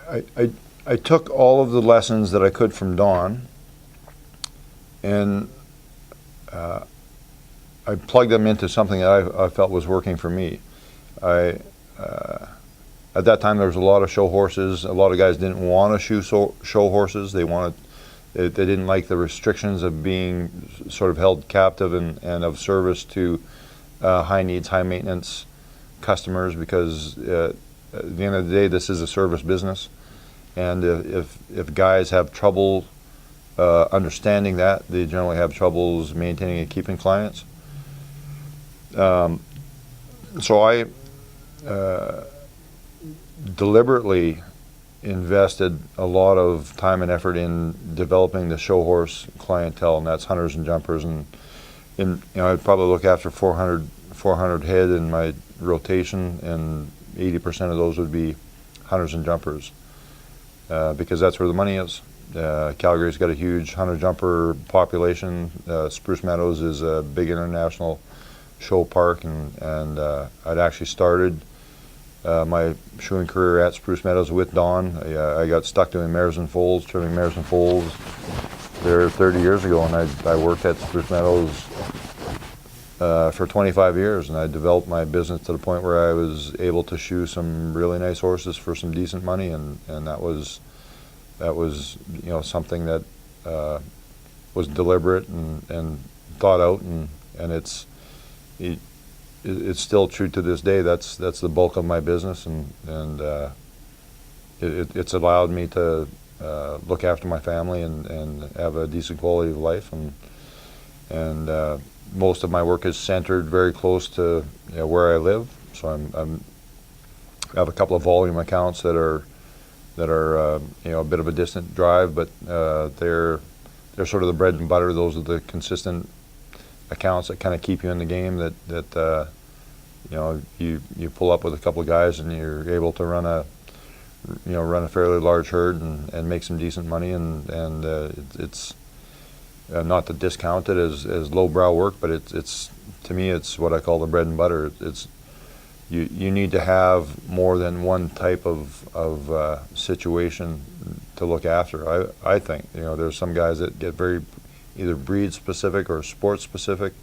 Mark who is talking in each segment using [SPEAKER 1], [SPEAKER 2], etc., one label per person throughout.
[SPEAKER 1] I took all of the lessons that I could from Don, and I plugged them into something that I felt was working for me. I At that time, there was a lot of show horses. A lot of guys didn't want to show horses. They didn't like the restrictions of being sort of held captive and of service to high needs, high maintenance customers, because at the end of the day, this is a service business. And if guys have trouble understanding that, they generally have troubles maintaining and keeping clients. So I deliberately invested a lot of time and effort in developing the show horse clientele, and that's hunters and jumpers. And I'd probably look after 400 head in my rotation, and 80% of those would be hunters and jumpers, because that's where the money is. Calgary's got a huge hunter-jumper population. Spruce Meadows is a big international show park, and I'd actually started my shoeing career at Spruce Meadows with Don. I got stuck doing mares and foals, trimming mares and foals there 30 years ago, and I worked at Spruce Meadows for 25 years, and I developed my business to the point where I was able to shoe some really nice horses for some decent money, and that was something that was deliberate and thought out, and it's still true to this day. That's the bulk of my business, and it's allowed me to look after my family and have a decent quality of life, and most of my work is centered very close to where I live. So I have a couple of volume accounts that are a bit of a distant drive, but they're sort of the bread and butter. Those are the consistent accounts that kind of keep you in the game, that you pull up with a couple of guys and you're able to run a fairly large herd and make some decent money, and it's not to discount it as lowbrow work, but it's to me it's what I call the bread and butter. You need to have more than one type of situation to look after. I think there's some guys that get very either breed specific or sport specific,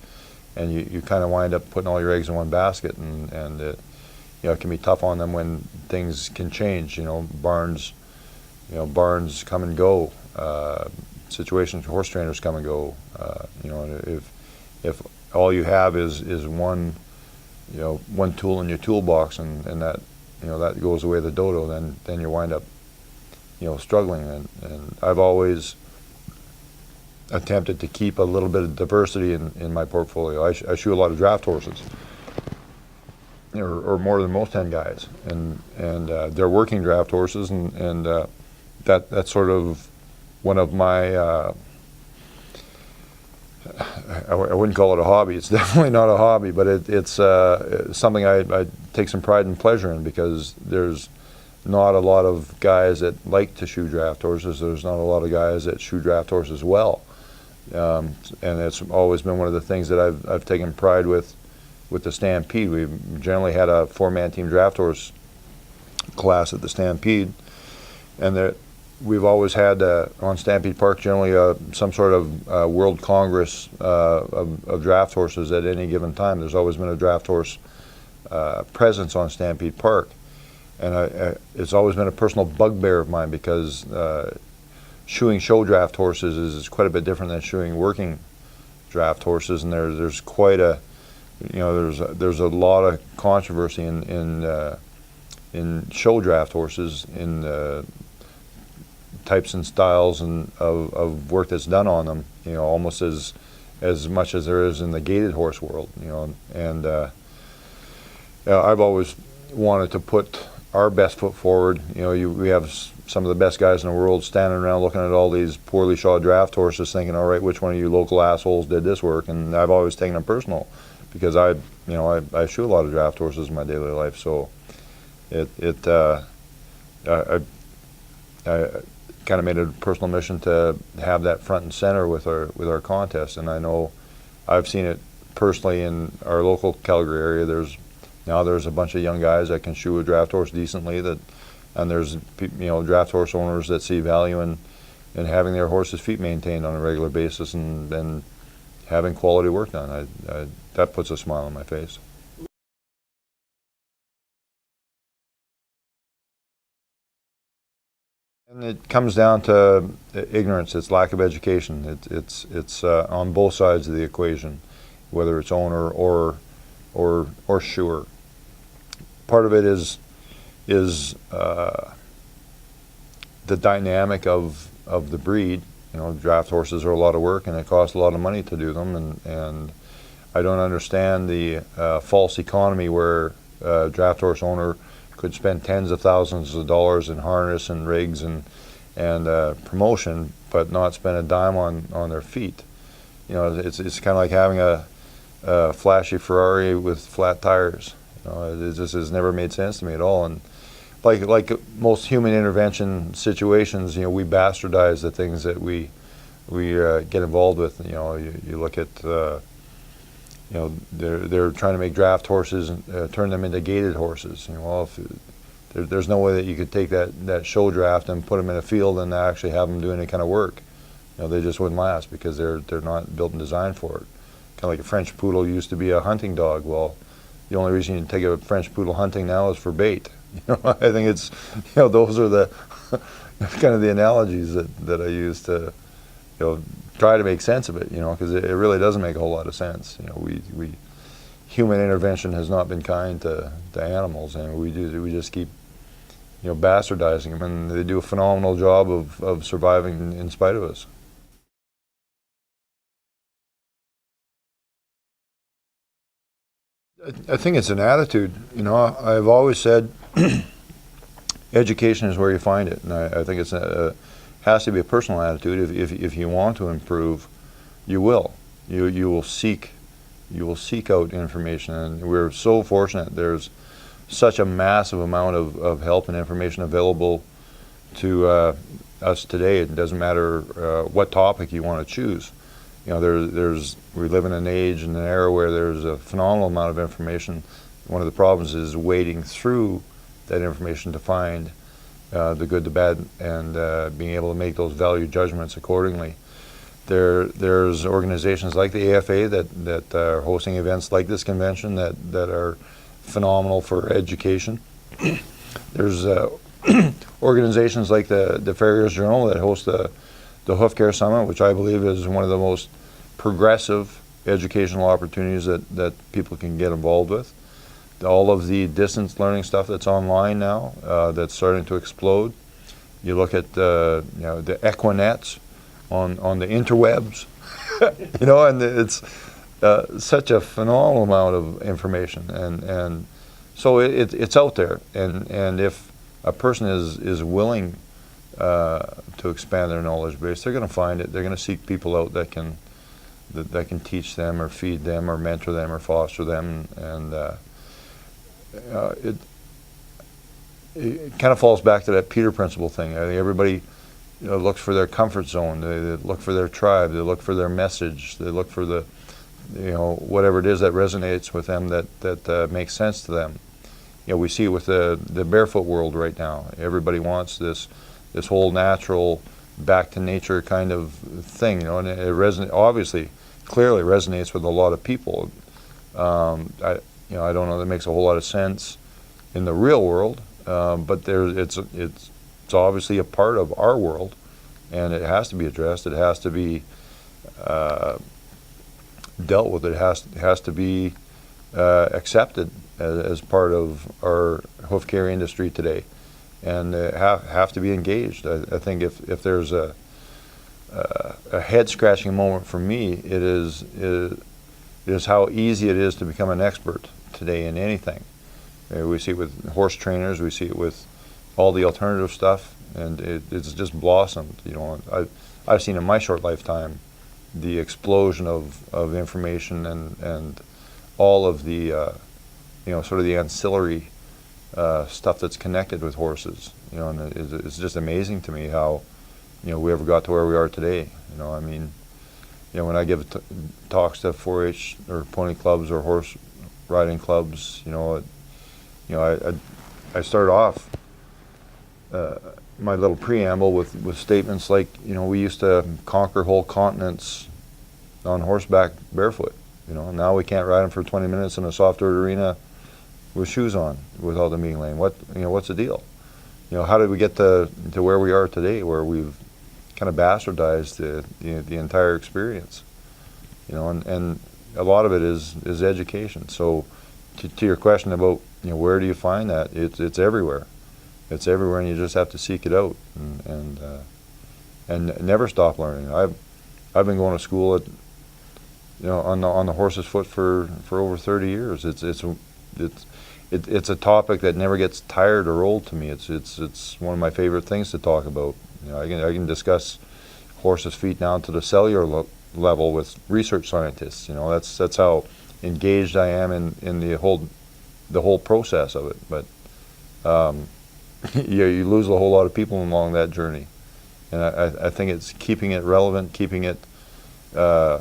[SPEAKER 1] and you kind of wind up putting all your eggs in one basket, and it can be tough on them when things can change. Barns come and go. Situations, horse trainers come and go. If all you have is one tool in your toolbox, and that that goes away the dodo, then you wind up struggling. And I've always attempted to keep a little bit of diversity in my portfolio. I shoe a lot of draft horses, or more than most hen guys, and they're working draft horses, and that's sort of one of my I wouldn't call it a hobby. It's definitely not a hobby, but it's something I take some pride and pleasure in, because there's not a lot of guys that like to shoe draft horses. There's not a lot of guys that shoe draft horses well. And it's always been one of the things that I've taken pride with the Stampede. We've generally had a 4-man team draft horse class at the Stampede, and we've always had on Stampede Park generally some sort of World Congress of draft horses at any given time. There's always been a draft horse presence on Stampede Park, and it's always been a personal bugbear of mine, because shoeing show draft horses is quite a bit different than shoeing working draft horses, and there's quite a there's a lot of controversy in show draft horses, in types and styles and of work that's done on them, almost as much as there is in the gaited horse world, and I've always wanted to put our best foot forward. We have some of the best guys in the world standing around looking at all these poorly shod draft horses, thinking, all right, which one of you local assholes did this work? And I've always taken it personal, because I shoe a lot of draft horses in my daily life. So I kind of made it a personal mission to have that front and center with our contest. And I know I've seen it personally in our local Calgary area. There's a bunch of young guys that can shoe a draft horse decently, that and there's draft horse owners that see value in having their horses' feet maintained on a regular basis and having quality work done. That puts a smile on my face. And it comes down to ignorance. It's lack of education. It's on both sides of the equation, whether it's owner or shoer. Part of it is the dynamic of the breed. Draft horses are a lot of work, and it costs a lot of money to do them. And I don't understand the false economy where a draft horse owner could spend tens of thousands of dollars in harness and rigs and promotion, but not spend a dime on their feet. It's kind of like having a flashy Farrier with flat tires. It just has never made sense to me at all. And like most human intervention situations, we bastardize the things that we get involved with. You look at they're trying to make draft horses and turn them into gaited horses. There's no way that you could take that show draft and put them in a field and actually have them do any kind of work. They just wouldn't last because they're not built and designed for it. Kind of like a French poodle used to be a hunting dog. Well, the only reason you take a French poodle hunting now is for bait. I think it's those are the kind of the analogies that I use to try to make sense of it. Because it really doesn't make a whole lot of sense. We human intervention has not been kind to animals, and we just keep bastardizing them, and they do a phenomenal job of surviving in spite of us. I think it's an attitude. I've always said education is where you find it, and I think it's has to be a personal attitude. If you want to improve, you will. You will seek out information, and we're so fortunate. There's such a massive amount of help and information available to us today. It doesn't matter what topic you want to choose. We live in an age and an era where there's a phenomenal amount of information. One of the problems is wading through that information to find the good, the bad, and being able to make those value judgments accordingly. There's organizations like the AFA that are hosting events like this convention that are phenomenal for education. There's organizations like the Farriers Journal that host the Hoof Care Summit, which I believe is one of the most progressive educational opportunities that people can get involved with. All of the distance learning stuff that's online now, that's starting to explode. You look at the Equinets on the interwebs, and it's such a phenomenal amount of information, and so it's out there, and if a person is willing to expand their knowledge base, they're going to find it. They're going to seek people out that can teach them or feed them or mentor them or foster them, and it kind of falls back to that Peter Principle thing. I think everybody looks for their comfort zone. They look for their tribe. They look for their message. They look for the whatever it is that resonates with them that makes sense to them. We see it with the barefoot world right now. Everybody wants this whole natural, back to nature kind of thing, and it obviously, clearly resonates with a lot of people. I don't know that makes a whole lot of sense in the real world, but it's obviously a part of our world, and it has to be addressed. It has to be dealt with. It has to be accepted as part of our hoof care industry today, and have to be engaged. I think if there's a head scratching moment for me, it is how easy it is to become an expert today in anything. We see it with horse trainers. We see it with all the alternative stuff, and it's just blossomed. I've seen in my short lifetime the explosion of information and all of the sort of the ancillary stuff that's connected with horses. And it's just amazing to me how we ever got to where we are today. When I give talks to 4-H or pony clubs or horse riding clubs, I start off my little preamble with statements like, we used to conquer whole continents on horseback barefoot. Now we can't ride them for 20 minutes in a soft dirt arena with shoes on without them being lame. What's the deal? How did we get to where we are today, where we've kind of bastardized the entire experience? And a lot of it is education. So to your question about where do you find that, it's everywhere. It's everywhere, and you just have to seek it out and never stop learning. I've been going to school at on the horse's foot for over 30 years. It's a topic that never gets tired or old to me. It's one of my favorite things to talk about. I can discuss horses' feet down to the cellular level with research scientists. That's how engaged I am in the whole process of it. But you lose a whole lot of people along that journey, and I think it's keeping it relevant, keeping it a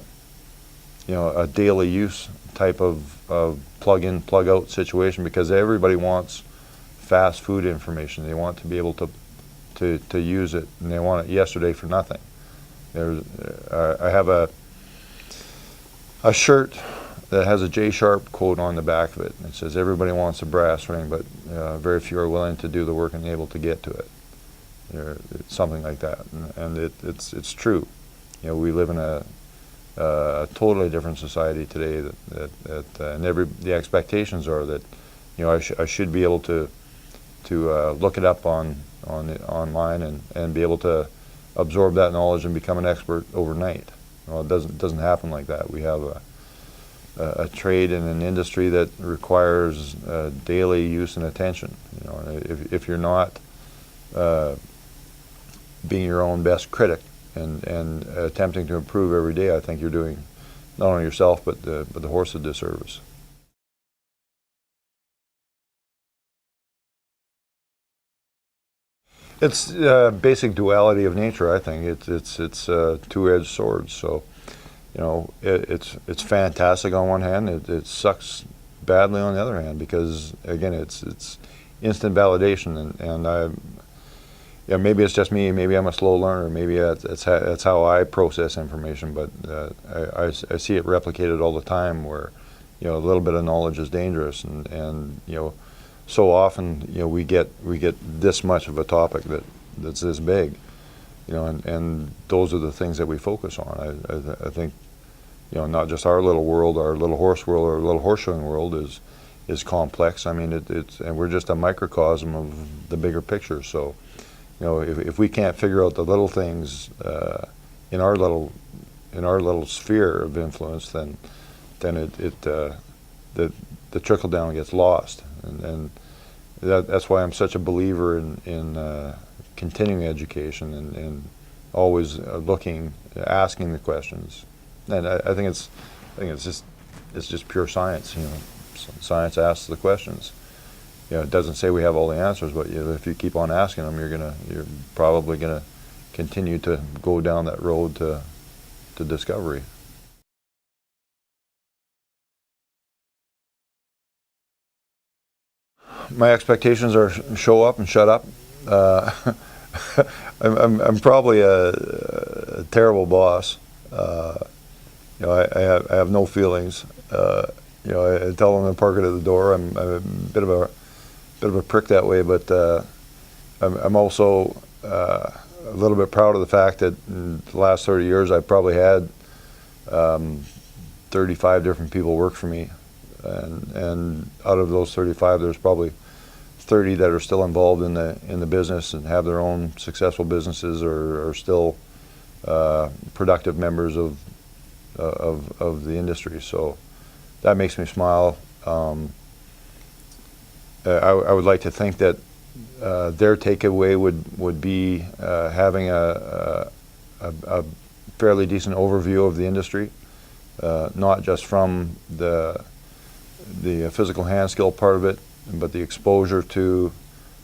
[SPEAKER 1] daily use type of plug in, plug out situation, because everybody wants fast food information. They want to be able to use it, and they want it yesterday for nothing. I have a shirt that has a J Sharp quote on the back of it. It says, "Everybody wants a brass ring, but very few are willing to do the work and able to get to it." It's something like that, and it's true. We live in a totally different society today. And the expectations are that I should be able to look it up online and be able to absorb that knowledge and become an expert overnight. It doesn't happen like that. We have a trade and an industry that requires daily use and attention. If you're not being your own best critic and attempting to improve every day, I think you're doing not only yourself but the horse a disservice. It's basic duality of nature. I think it's two-edged swords. So, it's fantastic on one hand. It sucks badly on the other hand, because again, it's instant validation, and maybe it's just me. Maybe I'm a slow learner. Maybe that's how I process information. But I see it replicated all the time, where a little bit of knowledge is dangerous, and so often we get this much of a topic that's this big, and those are the things that we focus on. I think not just our little world, our little horse world, or little horseshoeing world is complex. I mean, and we're just a microcosm of the bigger picture. So if we can't figure out the little things in our little sphere of influence, then the trickle down gets lost, and that's why I'm such a believer in continuing education and always asking the questions. And I think it's just pure science. Science asks the questions. It doesn't say we have all the answers, but if you keep on asking them, you're probably gonna continue to go down that road to discovery. My expectations are show up and shut up. I'm probably a terrible boss. I have no feelings. I tell them to park it at the door. I'm a bit of a prick that way, but I'm also a little bit proud of the fact that in the last 30 years I've probably had 35 different people work for me, and out of those 35, there's probably 30 that are still involved in the business and have their own successful businesses, or are still productive members of the industry. So that makes me smile. I would like to think that their takeaway would be having a fairly decent overview of the industry, not just from the physical hand skill part of it, but the exposure to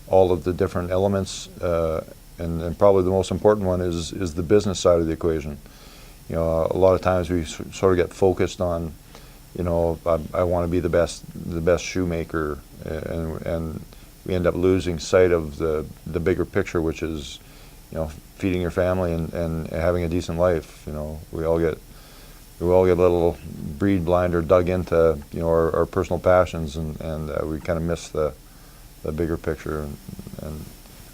[SPEAKER 1] all of the different elements, and probably the most important one is the business side of the equation. A lot of times we sort of get focused on, I want to be the best shoemaker, and we end up losing sight of the bigger picture, which is, feeding your family and having a decent life. We all get a little breed blind or dug into our personal passions, and we kind of miss the bigger picture. And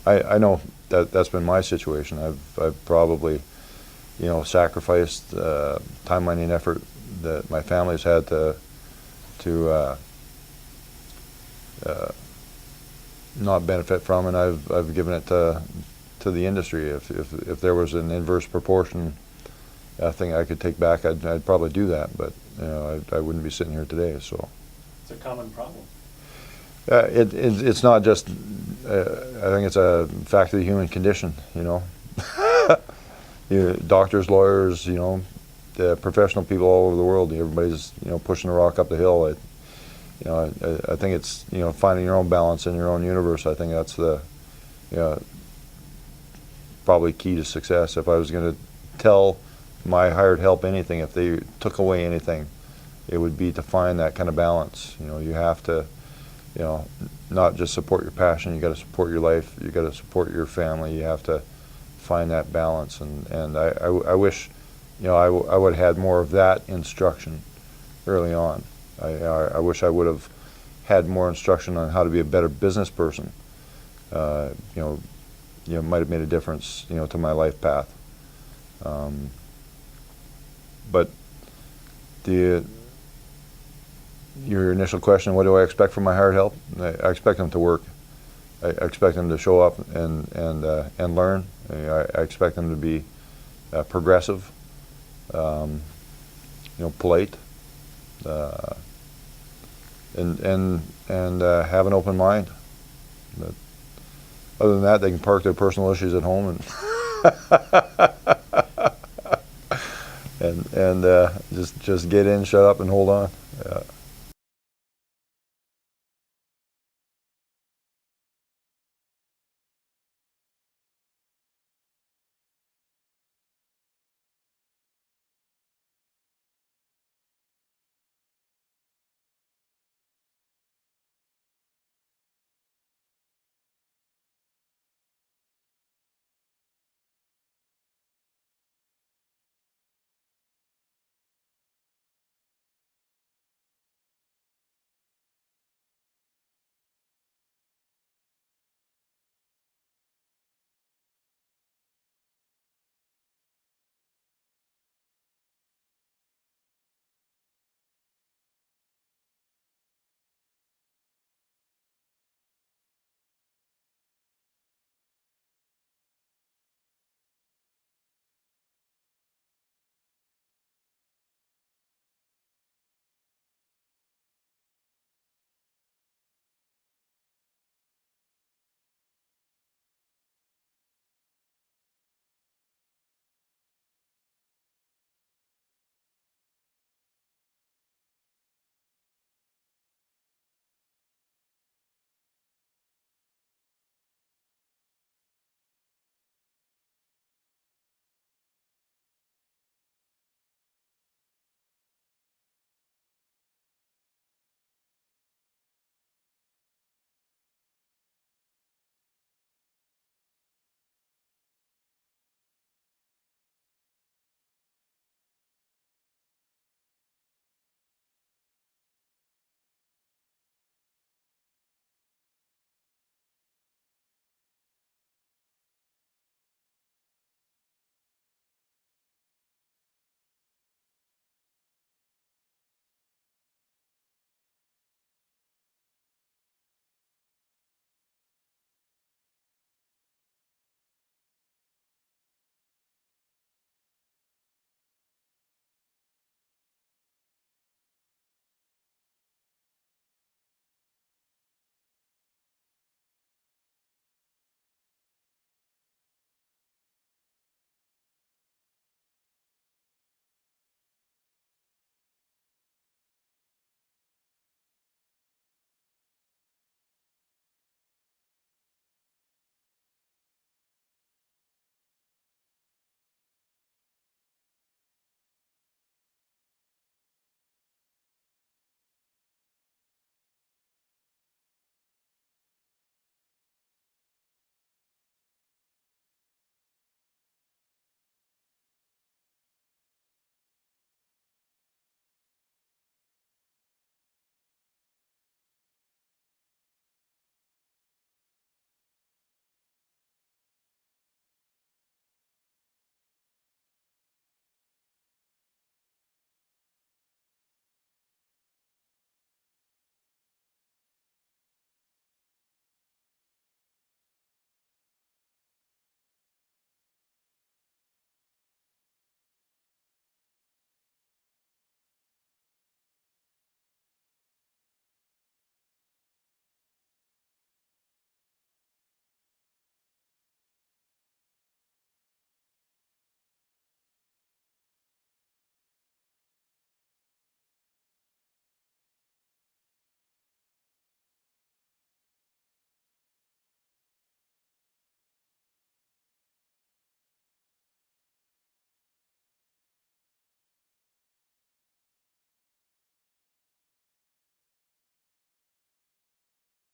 [SPEAKER 1] I know that's been my situation. I've probably sacrificed time, money, and effort that my family's had to not benefit from, and I've given it to the industry. If there was an inverse proportion thing I could take back, I'd probably do that. But I wouldn't be sitting here today. So
[SPEAKER 2] it's a common problem.
[SPEAKER 1] It's not just. I think it's a fact of the human condition. Doctors, lawyers, the professional people all over the world. Everybody's pushing a rock up the hill. I think it's finding your own balance in your own universe. I think that's the probably key to success. If I was going to tell my hired help anything, if they took away anything, it would be to find that kind of balance. You have to not just support your passion. You got to support your life. You got to support your family. You have to find that balance. And I wish I would have had more of that instruction early on. I wish I would have had more instruction on how to be a better business person. Might have made a difference, to my life path. But your initial question, what do I expect from my hired help? I expect them to work. I expect them to show up and learn. I expect them to be progressive, polite, and have an open mind. But other than that, they can park their personal issues at home and just get in, shut up, and hold on. Yeah.